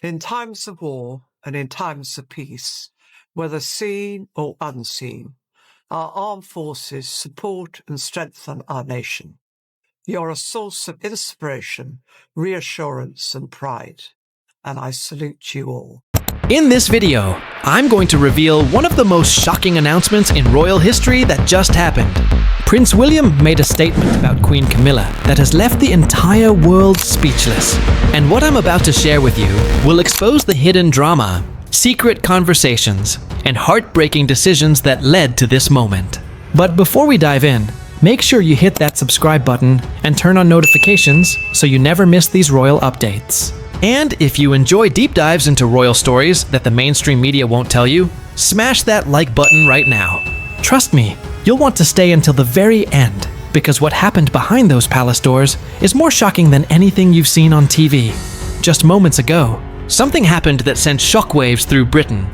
In times of war and in times of peace, whether seen or unseen, our armed forces support and strengthen our nation. You're a source of inspiration, reassurance, and pride, and I salute you all. In this video, I'm going to reveal one of the most shocking announcements in royal history that just happened. Prince William made a statement about Queen Camilla that has left the entire world speechless. And what I'm about to share with you will expose the hidden drama, secret conversations, and heartbreaking decisions that led to this moment. But before we dive in, make sure you hit that subscribe button and turn on notifications so you never miss these royal updates. And if you enjoy deep dives into royal stories that the mainstream media won't tell you, smash that like button right now. Trust me, you'll want to stay until the very end, because what happened behind those palace doors is more shocking than anything you've seen on TV. Just moments ago, something happened that sent shockwaves through Britain.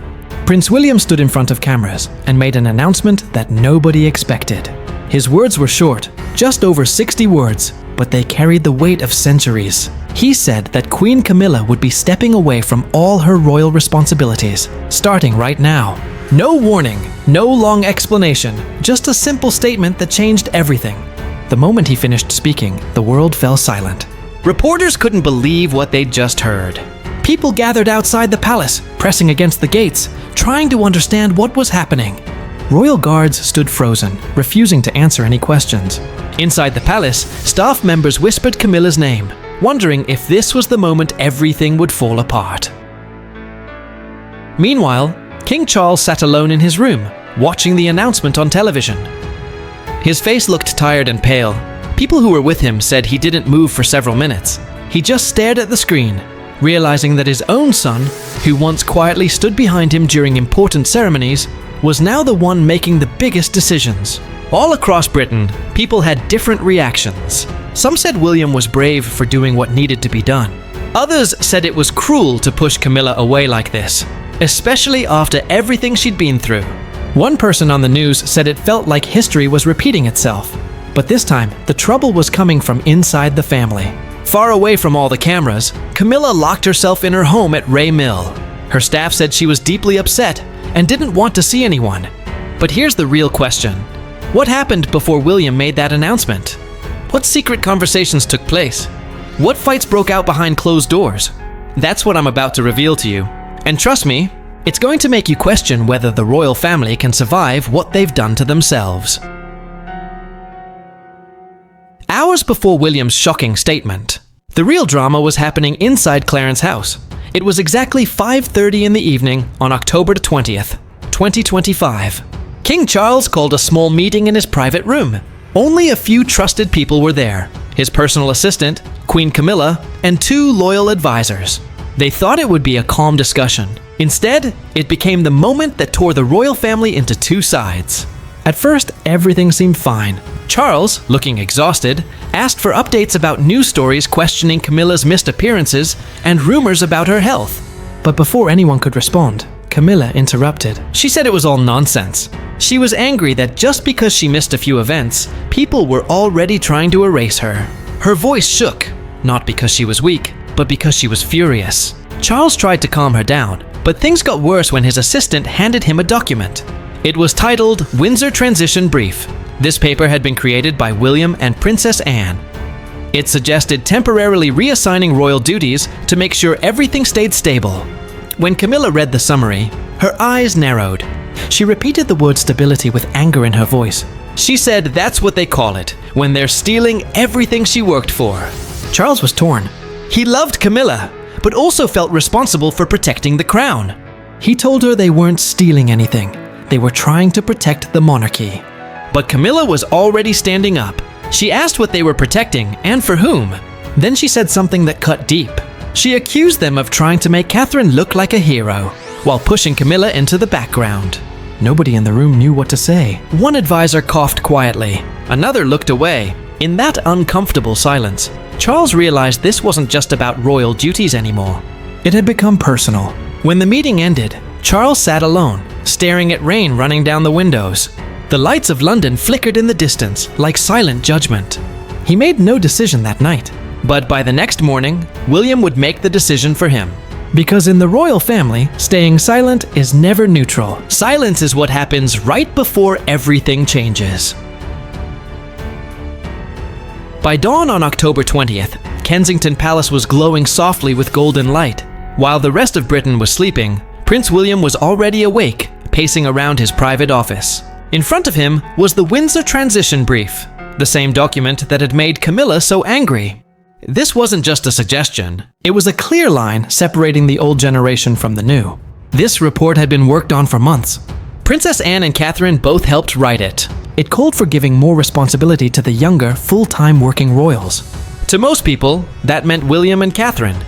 Prince William stood in front of cameras and made an announcement that nobody expected. His words were short, just over 60 words, but they carried the weight of centuries. He said that Queen Camilla would be stepping away from all her royal responsibilities, starting right now. No warning, no long explanation, just a simple statement that changed everything. The moment he finished speaking, the world fell silent. Reporters couldn't believe what they'd just heard. People gathered outside the palace, pressing against the gates, trying to understand what was happening. Royal guards stood frozen, refusing to answer any questions. Inside the palace, staff members whispered Camilla's name, wondering if this was the moment everything would fall apart. Meanwhile, King Charles sat alone in his room, watching the announcement on television. His face looked tired and pale. People who were with him said he didn't move for several minutes. He just stared at the screen, realizing that his own son, who once quietly stood behind him during important ceremonies, was now the one making the biggest decisions. All across Britain, people had different reactions. Some said William was brave for doing what needed to be done. Others said it was cruel to push Camilla away like this, especially after everything she'd been through. One person on the news said it felt like history was repeating itself. But this time, the trouble was coming from inside the family. Far away from all the cameras, Camilla locked herself in her home at Ray Mill. Her staff said she was deeply upset and didn't want to see anyone. But here's the real question. What happened before William made that announcement? What secret conversations took place? What fights broke out behind closed doors? That's what I'm about to reveal to you. And trust me, it's going to make you question whether the royal family can survive what they've done to themselves. Hours before William's shocking statement, the real drama was happening inside Clarence's house. It was exactly 5:30 in the evening on October 20th, 2025. King Charles called a small meeting in his private room. Only a few trusted people were there: his personal assistant, Queen Camilla, and 2 loyal advisors. They thought it would be a calm discussion. Instead, it became the moment that tore the royal family into 2 sides. At first, everything seemed fine. Charles, looking exhausted, asked for updates about news stories questioning Camilla's missed appearances and rumors about her health. But before anyone could respond, Camilla interrupted. She said it was all nonsense. She was angry that just because she missed a few events, people were already trying to erase her. Her voice shook, not because she was weak, but because she was furious. Charles tried to calm her down, but things got worse when his assistant handed him a document. It was titled Windsor Transition Brief. This paper had been created by William and Princess Anne. It suggested temporarily reassigning royal duties to make sure everything stayed stable. When Camilla read the summary, her eyes narrowed. She repeated the word stability with anger in her voice. She said that's what they call it, when they're stealing everything she worked for. Charles was torn. He loved Camilla, but also felt responsible for protecting the crown. He told her they weren't stealing anything. They were trying to protect the monarchy. But Camilla was already standing up. She asked what they were protecting and for whom. Then she said something that cut deep. She accused them of trying to make Catherine look like a hero, while pushing Camilla into the background. Nobody in the room knew what to say. One advisor coughed quietly. Another looked away. In that uncomfortable silence, Charles realized this wasn't just about royal duties anymore. It had become personal. When the meeting ended, Charles sat alone, staring at rain running down the windows. The lights of London flickered in the distance, like silent judgment. He made no decision that night, but by the next morning, William would make the decision for him. Because in the royal family, staying silent is never neutral. Silence is what happens right before everything changes. By dawn on October 20th, Kensington Palace was glowing softly with golden light. While the rest of Britain was sleeping, Prince William was already awake, pacing around his private office. In front of him was the Windsor Transition Brief, the same document that had made Camilla so angry. This wasn't just a suggestion, it was a clear line separating the old generation from the new. This report had been worked on for months. Princess Anne and Catherine both helped write it. It called for giving more responsibility to the younger, full-time working royals. To most people, that meant William and Catherine.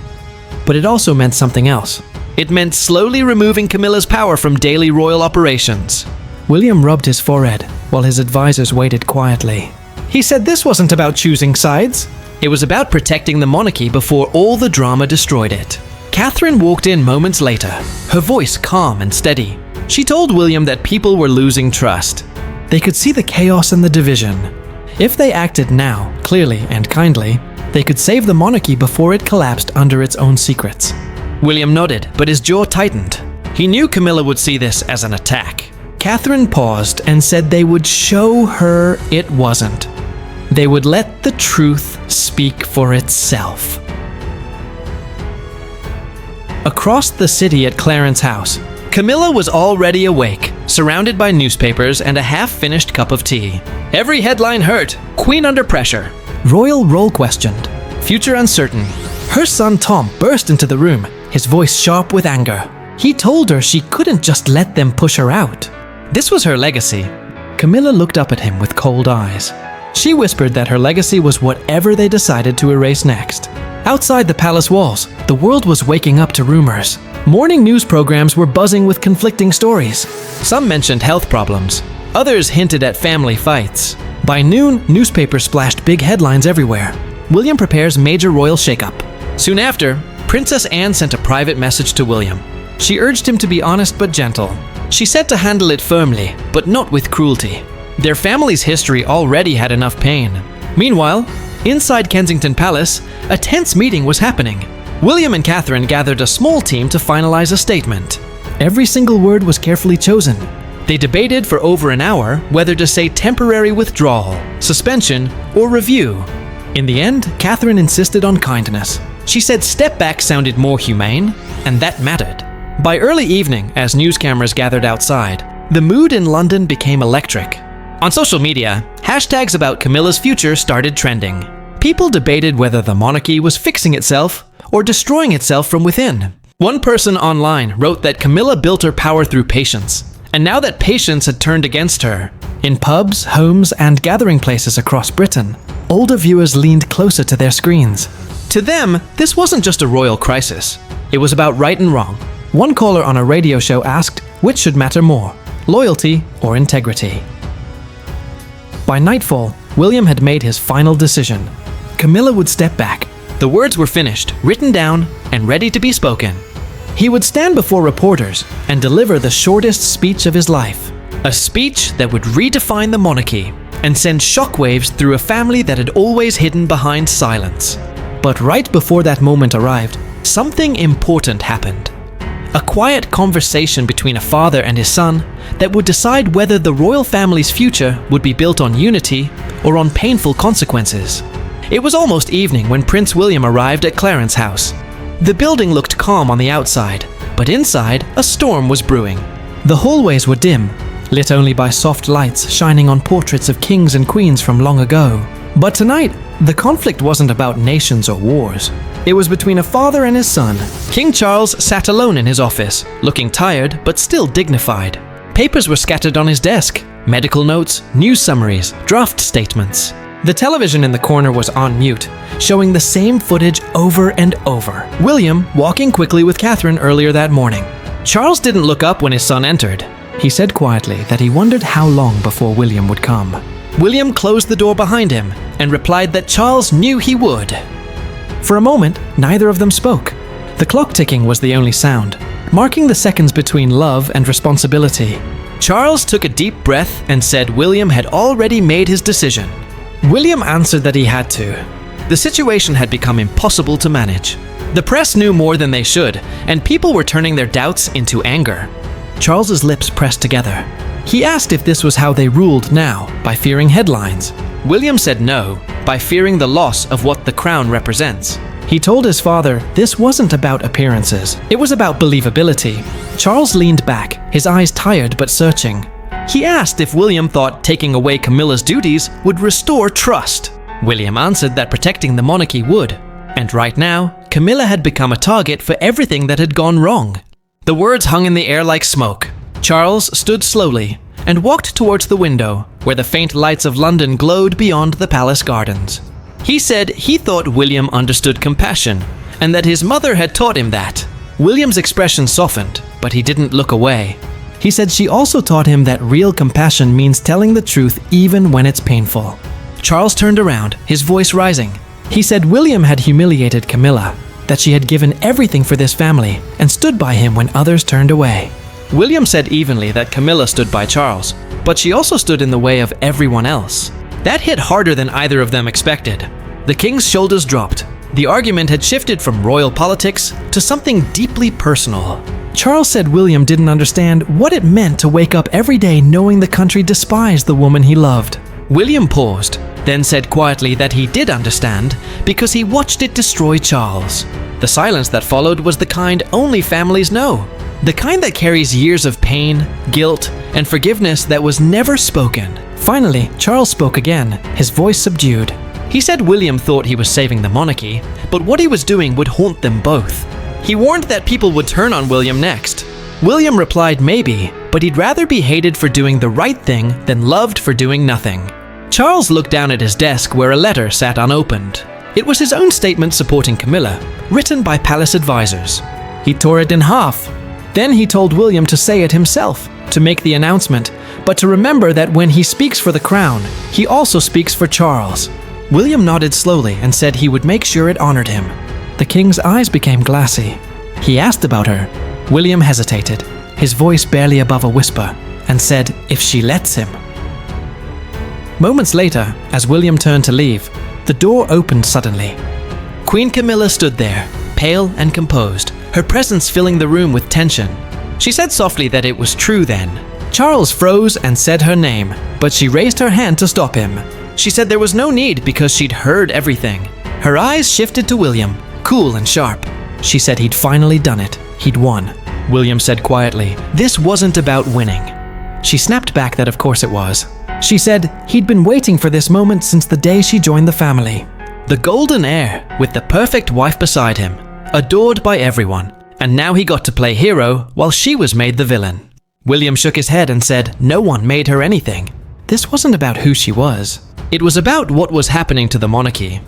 But it also meant something else. It meant slowly removing Camilla's power from daily royal operations. William rubbed his forehead while his advisors waited quietly. He said this wasn't about choosing sides. It was about protecting the monarchy before all the drama destroyed it. Catherine walked in moments later, her voice calm and steady. She told William that people were losing trust. They could see the chaos and the division. If they acted now, clearly and kindly, they could save the monarchy before it collapsed under its own secrets. William nodded, but his jaw tightened. He knew Camilla would see this as an attack. Catherine paused and said they would show her it wasn't. They would let the truth speak for itself. Across the city at Clarence House, Camilla was already awake, surrounded by newspapers and a half-finished cup of tea. Every headline hurt, Queen under pressure, royal role questioned, future uncertain. Her son Tom burst into the room, his voice sharp with anger. He told her she couldn't just let them push her out. This was her legacy. Camilla looked up at him with cold eyes. She whispered that her legacy was whatever they decided to erase next. Outside the palace walls, the world was waking up to rumors. Morning news programs were buzzing with conflicting stories. Some mentioned health problems. Others hinted at family fights. By noon, newspapers splashed big headlines everywhere. William prepares major royal shakeup. Soon after, Princess Anne sent a private message to William. She urged him to be honest but gentle. She said to handle it firmly, but not with cruelty. Their family's history already had enough pain. Meanwhile, inside Kensington Palace, a tense meeting was happening. William and Catherine gathered a small team to finalize a statement. Every single word was carefully chosen. They debated for over an hour whether to say temporary withdrawal, suspension, or review. In the end, Catherine insisted on kindness. She said step back sounded more humane, and that mattered. By early evening, as news cameras gathered outside, the mood in London became electric. On social media, hashtags about Camilla's future started trending. People debated whether the monarchy was fixing itself or destroying itself from within. One person online wrote that Camilla built her power through patience, and now that patience had turned against her. In pubs, homes, and gathering places across Britain, older viewers leaned closer to their screens. To them, this wasn't just a royal crisis. It was about right and wrong. One caller on a radio show asked which should matter more, loyalty or integrity. By nightfall, William had made his final decision. Camilla would step back. The words were finished, written down, and ready to be spoken. He would stand before reporters and deliver the shortest speech of his life. A speech that would redefine the monarchy and send shockwaves through a family that had always hidden behind silence. But right before that moment arrived, something important happened. A quiet conversation between a father and his son that would decide whether the royal family's future would be built on unity or on painful consequences. It was almost evening when Prince William arrived at Clarence House. The building looked calm on the outside, but inside, a storm was brewing. The hallways were dim, lit only by soft lights shining on portraits of kings and queens from long ago. But tonight, the conflict wasn't about nations or wars. It was between a father and his son. King Charles sat alone in his office, looking tired but still dignified. Papers were scattered on his desk, medical notes, news summaries, draft statements. The television in the corner was on mute, showing the same footage over and over. William walking quickly with Catherine earlier that morning. Charles didn't look up when his son entered. He said quietly that he wondered how long before William would come. William closed the door behind him and replied that Charles knew he would. For a moment, neither of them spoke. The clock ticking was the only sound, marking the seconds between love and responsibility. Charles took a deep breath and said William had already made his decision. William answered that he had to. The situation had become impossible to manage. The press knew more than they should, and people were turning their doubts into anger. Charles's lips pressed together. He asked if this was how they ruled now, by fearing headlines. William said no, by fearing the loss of what the crown represents. He told his father this wasn't about appearances, it was about believability. Charles leaned back, his eyes tired but searching. He asked if William thought taking away Camilla's duties would restore trust. William answered that protecting the monarchy would. And right now, Camilla had become a target for everything that had gone wrong. The words hung in the air like smoke. Charles stood slowly and walked towards the window, where the faint lights of London glowed beyond the palace gardens. He said he thought William understood compassion, and that his mother had taught him that. William's expression softened, but he didn't look away. He said she also taught him that real compassion means telling the truth even when it's painful. Charles turned around, his voice rising. He said William had humiliated Camilla, that she had given everything for this family and stood by him when others turned away. William said evenly that Camilla stood by Charles, but she also stood in the way of everyone else. That hit harder than either of them expected. The king's shoulders dropped. The argument had shifted from royal politics to something deeply personal. Charles said William didn't understand what it meant to wake up every day knowing the country despised the woman he loved. William paused, then said quietly that he did understand because he watched it destroy Charles. The silence that followed was the kind only families know. The kind that carries years of pain, guilt, and forgiveness that was never spoken. Finally, Charles spoke again, his voice subdued. He said William thought he was saving the monarchy, but what he was doing would haunt them both. He warned that people would turn on William next. William replied maybe, but he'd rather be hated for doing the right thing than loved for doing nothing. Charles looked down at his desk where a letter sat unopened. It was his own statement supporting Camilla, written by palace advisors. He tore it in half. Then he told William to say it himself, to make the announcement, but to remember that when he speaks for the crown, he also speaks for Charles. William nodded slowly and said he would make sure it honored him. The king's eyes became glassy. He asked about her. William hesitated, his voice barely above a whisper, and said if she lets him. Moments later, as William turned to leave, the door opened suddenly. Queen Camilla stood there, pale and composed, her presence filling the room with tension. She said softly that it was true then. Charles froze and said her name, but she raised her hand to stop him. She said there was no need because she'd heard everything. Her eyes shifted to William, cool and sharp. She said he'd finally done it. He'd won. William said quietly, this wasn't about winning. She snapped back that of course it was. She said he'd been waiting for this moment since the day she joined the family. The golden heir, with the perfect wife beside him, adored by everyone, and now he got to play hero while she was made the villain. William shook his head and said no one made her anything. This wasn't about who she was. It was about what was happening to the monarchy.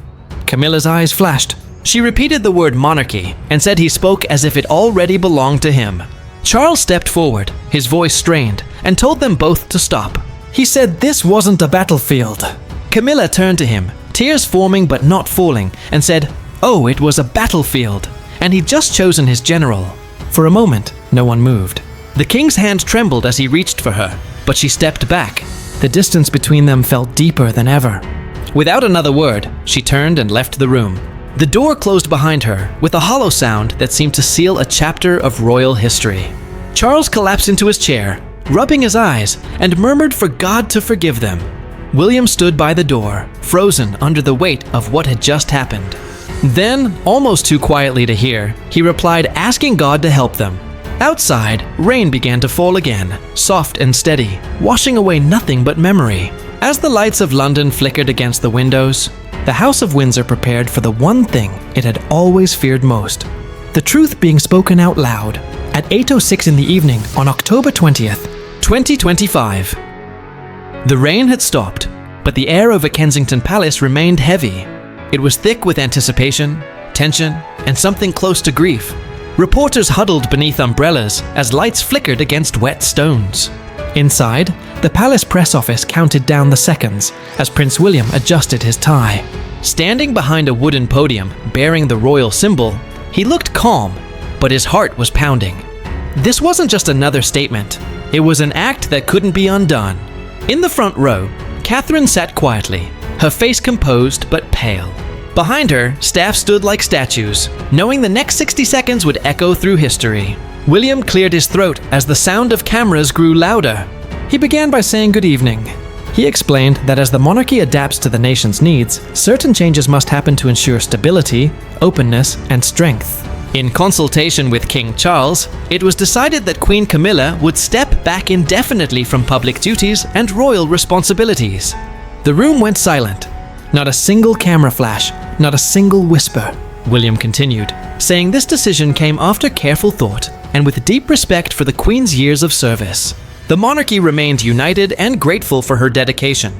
Camilla's eyes flashed. She repeated the word monarchy and said he spoke as if it already belonged to him. Charles stepped forward, his voice strained, and told them both to stop. He said this wasn't a battlefield. Camilla turned to him, tears forming but not falling, and said, oh, it was a battlefield, and he'd just chosen his general. For a moment, no one moved. The king's hand trembled as he reached for her, but she stepped back. The distance between them felt deeper than ever. Without another word, she turned and left the room. The door closed behind her with a hollow sound that seemed to seal a chapter of royal history. Charles collapsed into his chair, rubbing his eyes, and murmured for God to forgive them. William stood by the door, frozen under the weight of what had just happened. Then, almost too quietly to hear, he replied asking God to help them. Outside, rain began to fall again, soft and steady, washing away nothing but memory. As the lights of London flickered against the windows, the House of Windsor prepared for the one thing it had always feared most. The truth being spoken out loud at 8:06 in the evening on October 20th, 2025. The rain had stopped, but the air over Kensington Palace remained heavy. It was thick with anticipation, tension, and something close to grief. Reporters huddled beneath umbrellas as lights flickered against wet stones. Inside, the palace press office counted down the seconds as Prince William adjusted his tie. Standing behind a wooden podium bearing the royal symbol, he looked calm, but his heart was pounding. This wasn't just another statement. It was an act that couldn't be undone. In the front row, Catherine sat quietly, her face composed but pale. Behind her, staff stood like statues, knowing the next 60 seconds would echo through history. William cleared his throat as the sound of cameras grew louder. He began by saying good evening. He explained that as the monarchy adapts to the nation's needs, certain changes must happen to ensure stability, openness, and strength. In consultation with King Charles, it was decided that Queen Camilla would step back indefinitely from public duties and royal responsibilities. The room went silent. Not a single camera flash, not a single whisper. William continued, saying this decision came after careful thought and with deep respect for the Queen's years of service. The monarchy remained united and grateful for her dedication.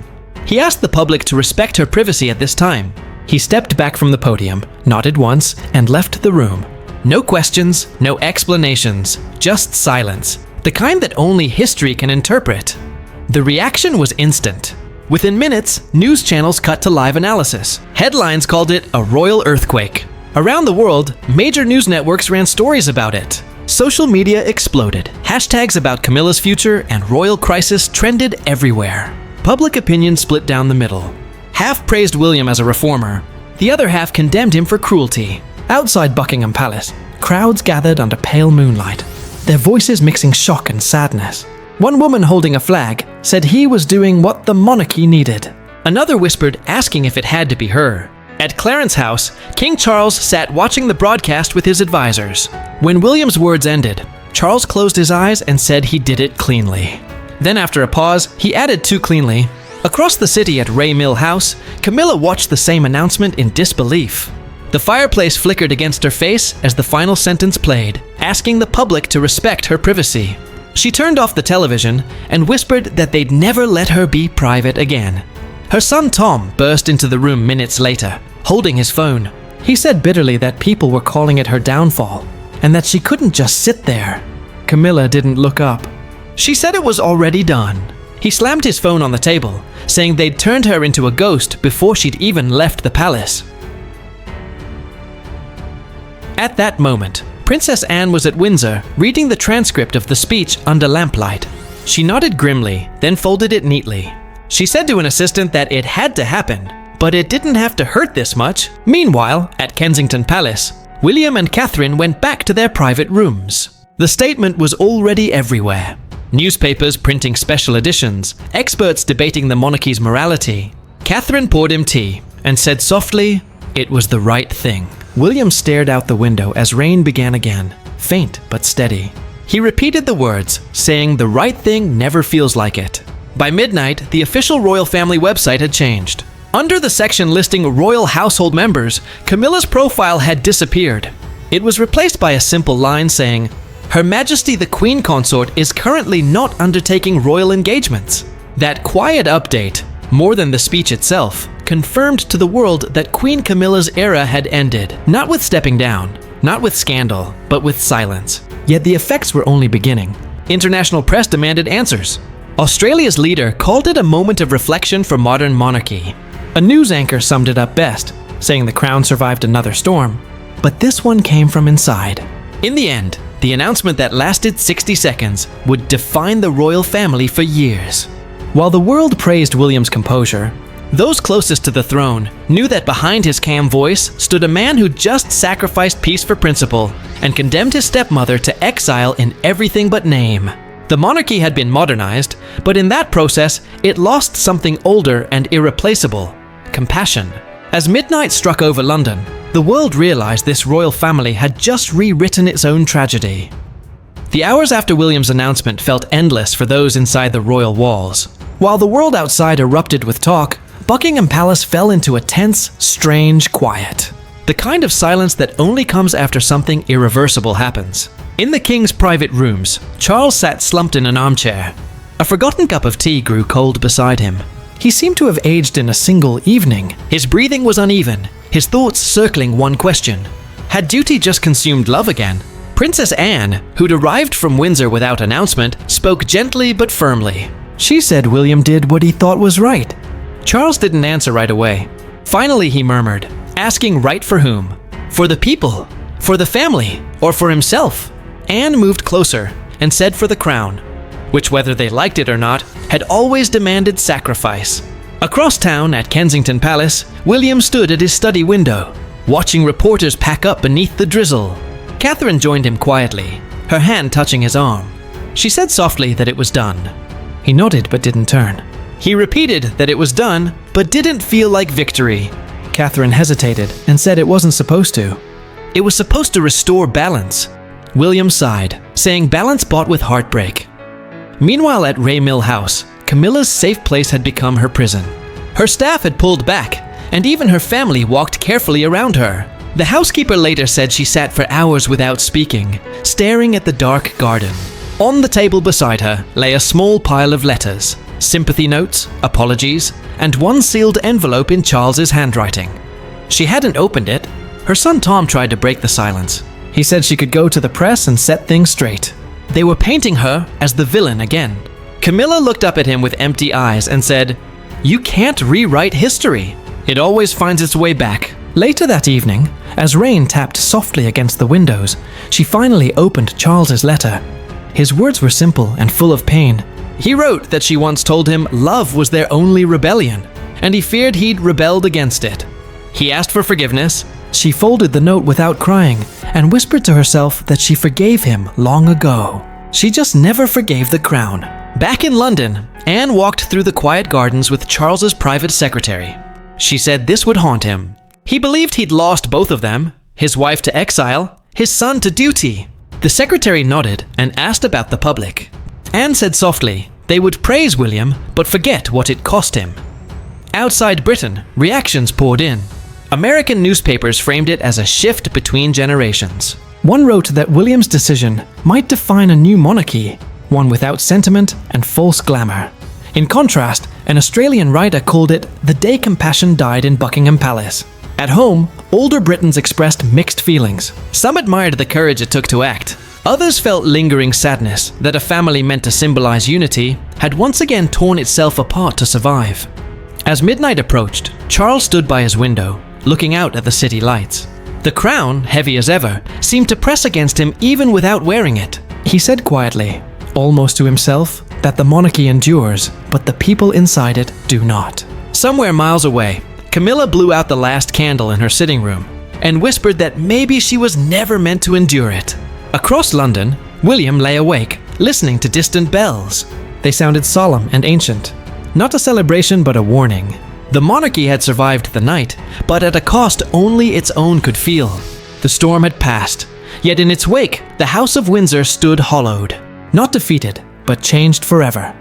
He asked the public to respect her privacy at this time. He stepped back from the podium, nodded once, and left the room. No questions, no explanations, just silence, the kind that only history can interpret. The reaction was instant. Within minutes, news channels cut to live analysis. Headlines called it a royal earthquake. Around the world, major news networks ran stories about it. Social media exploded. Hashtags about Camilla's future and royal crisis trended everywhere. Public opinion split down the middle. Half praised William as a reformer. The other half condemned him for cruelty. Outside Buckingham Palace, crowds gathered under pale moonlight, their voices mixing shock and sadness. One woman holding a flag said he was doing what the monarchy needed. Another whispered, asking if it had to be her. At Clarence House, King Charles sat watching the broadcast with his advisors. When William's words ended, Charles closed his eyes and said he did it cleanly. Then after a pause, he added too cleanly, across the city at Ray Mill House, Camilla watched the same announcement in disbelief. The fireplace flickered against her face as the final sentence played, asking the public to respect her privacy. She turned off the television and whispered that they'd never let her be private again. Her son Tom burst into the room minutes later, holding his phone. He said bitterly that people were calling it her downfall, and that she couldn't just sit there. Camilla didn't look up. She said it was already done. He slammed his phone on the table, saying they'd turned her into a ghost before she'd even left the palace. At that moment, Princess Anne was at Windsor, reading the transcript of the speech under lamplight. She nodded grimly, then folded it neatly. She said to an assistant that it had to happen, but it didn't have to hurt this much. Meanwhile, at Kensington Palace, William and Catherine went back to their private rooms. The statement was already everywhere. Newspapers printing special editions, experts debating the monarchy's morality. Catherine poured him tea and said softly, it was the right thing. William stared out the window as rain began again, faint but steady. He repeated the words, saying the right thing never feels like it. By midnight, the official royal family website had changed. Under the section listing royal household members, Camilla's profile had disappeared. It was replaced by a simple line saying, Her Majesty the Queen Consort is currently not undertaking royal engagements. That quiet update, more than the speech itself, confirmed to the world that Queen Camilla's era had ended, not with stepping down, not with scandal, but with silence. Yet the effects were only beginning. International press demanded answers. Australia's leader called it a moment of reflection for modern monarchy. A news anchor summed it up best, saying the crown survived another storm, but this one came from inside. In the end, the announcement that lasted 60 seconds would define the royal family for years. While the world praised William's composure, those closest to the throne knew that behind his calm voice stood a man who just sacrificed peace for principle and condemned his stepmother to exile in everything but name. The monarchy had been modernized, but in that process, it lost something older and irreplaceable: compassion. As midnight struck over London, the world realized this royal family had just rewritten its own tragedy. The hours after William's announcement felt endless for those inside the royal walls. While the world outside erupted with talk, Buckingham Palace fell into a tense, strange quiet. The kind of silence that only comes after something irreversible happens. In the king's private rooms, Charles sat slumped in an armchair. A forgotten cup of tea grew cold beside him. He seemed to have aged in a single evening. His breathing was uneven, his thoughts circling one question. Had duty just consumed love again? Princess Anne, who'd arrived from Windsor without announcement, spoke gently but firmly. She said William did what he thought was right. Charles didn't answer right away. Finally he murmured, asking right for whom? For the people? For the family? Or for himself? Anne moved closer and said for the crown, which whether they liked it or not, had always demanded sacrifice. Across town at Kensington Palace, William stood at his study window, watching reporters pack up beneath the drizzle. Catherine joined him quietly, her hand touching his arm. She said softly that it was done. He nodded but didn't turn. He repeated that it was done, but didn't feel like victory. Catherine hesitated and said it wasn't supposed to. It was supposed to restore balance. William sighed, saying balance bought with heartbreak. Meanwhile at Ray Mill House, Camilla's safe place had become her prison. Her staff had pulled back, and even her family walked carefully around her. The housekeeper later said she sat for hours without speaking, staring at the dark garden. On the table beside her lay a small pile of letters, sympathy notes, apologies, and one sealed envelope in Charles's handwriting. She hadn't opened it. Her son Tom tried to break the silence. He said she could go to the press and set things straight. They were painting her as the villain again. Camilla looked up at him with empty eyes and said, "You can't rewrite history. It always finds its way back." Later that evening, as rain tapped softly against the windows, she finally opened Charles's letter. His words were simple and full of pain. He wrote that she once told him love was their only rebellion, and he feared he'd rebelled against it. He asked for forgiveness. She folded the note without crying and whispered to herself that she forgave him long ago. She just never forgave the crown. Back in London, Anne walked through the quiet gardens with Charles's private secretary. She said this would haunt him. He believed he'd lost both of them, his wife to exile, his son to duty. The secretary nodded and asked about the public. Anne said softly they would praise William but forget what it cost him. Outside Britain, reactions poured in. American newspapers framed it as a shift between generations. One wrote that William's decision might define a new monarchy, one without sentiment and false glamour. In contrast, an Australian writer called it the day compassion died in Buckingham Palace. At home, older Britons expressed mixed feelings. Some admired the courage it took to act. Others felt lingering sadness that a family meant to symbolize unity had once again torn itself apart to survive. As midnight approached, Charles stood by his window, looking out at the city lights. The crown, heavy as ever, seemed to press against him even without wearing it. He said quietly, almost to himself, that the monarchy endures, but the people inside it do not. Somewhere miles away, Camilla blew out the last candle in her sitting room and whispered that maybe she was never meant to endure it. Across London, William lay awake, listening to distant bells. They sounded solemn and ancient. Not a celebration, but a warning. The monarchy had survived the night, but at a cost only its own could feel. The storm had passed, yet in its wake, the House of Windsor stood hollowed. Not defeated, but changed forever.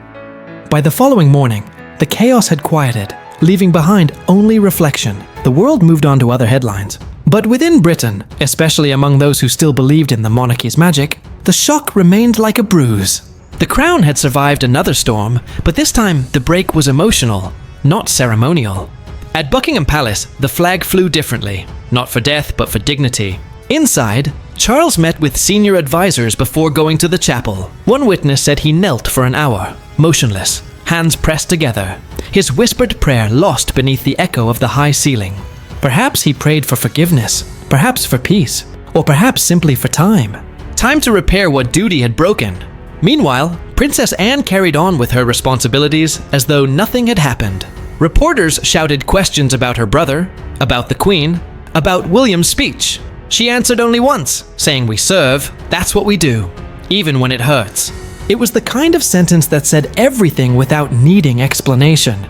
By the following morning, the chaos had quieted, leaving behind only reflection. The world moved on to other headlines. But within Britain, especially among those who still believed in the monarchy's magic, the shock remained like a bruise. The crown had survived another storm, but this time the break was emotional, not ceremonial. At Buckingham Palace, the flag flew differently, not for death but for dignity. Inside, Charles met with senior advisors before going to the chapel. One witness said he knelt for an hour, motionless, hands pressed together, his whispered prayer lost beneath the echo of the high ceiling. Perhaps he prayed for forgiveness, perhaps for peace, or perhaps simply for time. Time to repair what duty had broken. Meanwhile, Princess Anne carried on with her responsibilities as though nothing had happened. Reporters shouted questions about her brother, about the Queen, about William's speech. She answered only once, saying, "We serve, that's what we do, even when it hurts." It was the kind of sentence that said everything without needing explanation.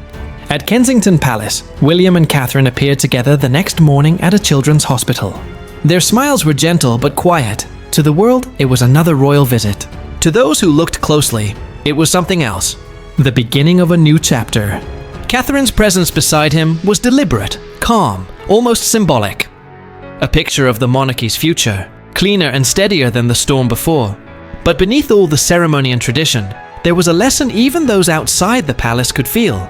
At Kensington Palace, William and Catherine appeared together the next morning at a children's hospital. Their smiles were gentle but quiet. To the world, it was another royal visit. To those who looked closely, it was something else. The beginning of a new chapter. Catherine's presence beside him was deliberate, calm, almost symbolic. A picture of the monarchy's future, cleaner and steadier than the storm before. But beneath all the ceremony and tradition, there was a lesson even those outside the palace could feel.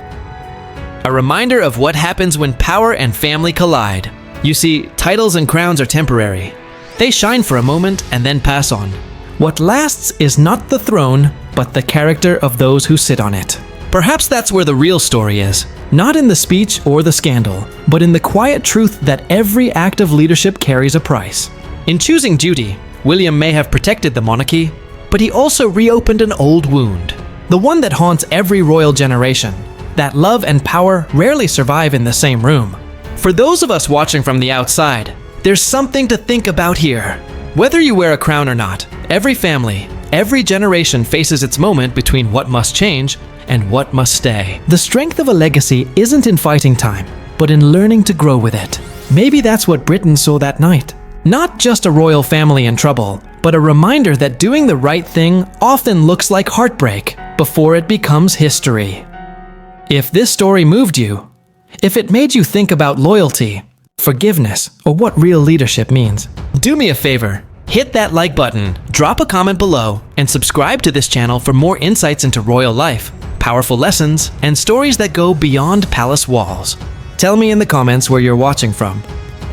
A reminder of what happens when power and family collide. You see, titles and crowns are temporary. They shine for a moment and then pass on. What lasts is not the throne, but the character of those who sit on it. Perhaps that's where the real story is. Not in the speech or the scandal, but in the quiet truth that every act of leadership carries a price. In choosing duty, William may have protected the monarchy, but he also reopened an old wound. The one that haunts every royal generation. that love and power rarely survive in the same room. For those of us watching from the outside, there's something to think about here. Whether you wear a crown or not, every family, every generation faces its moment between what must change and what must stay. The strength of a legacy isn't in fighting time, but in learning to grow with it. Maybe that's what Britain saw that night. Not just a royal family in trouble, but a reminder that doing the right thing often looks like heartbreak before it becomes history. If this story moved you, if it made you think about loyalty, forgiveness, or what real leadership means, do me a favor. Hit that like button, drop a comment below, and subscribe to this channel for more insights into royal life, powerful lessons, and stories that go beyond palace walls. Tell me in the comments where you're watching from.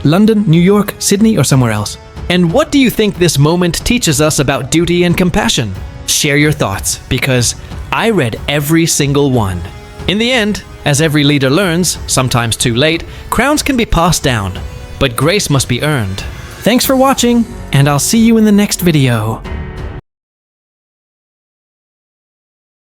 London, New York, Sydney, or somewhere else. And what do you think this moment teaches us about duty and compassion? Share your thoughts, because I read every single one. In the end, as every leader learns, sometimes too late, crowns can be passed down, but grace must be earned. Thanks for watching, and I'll see you in the next video.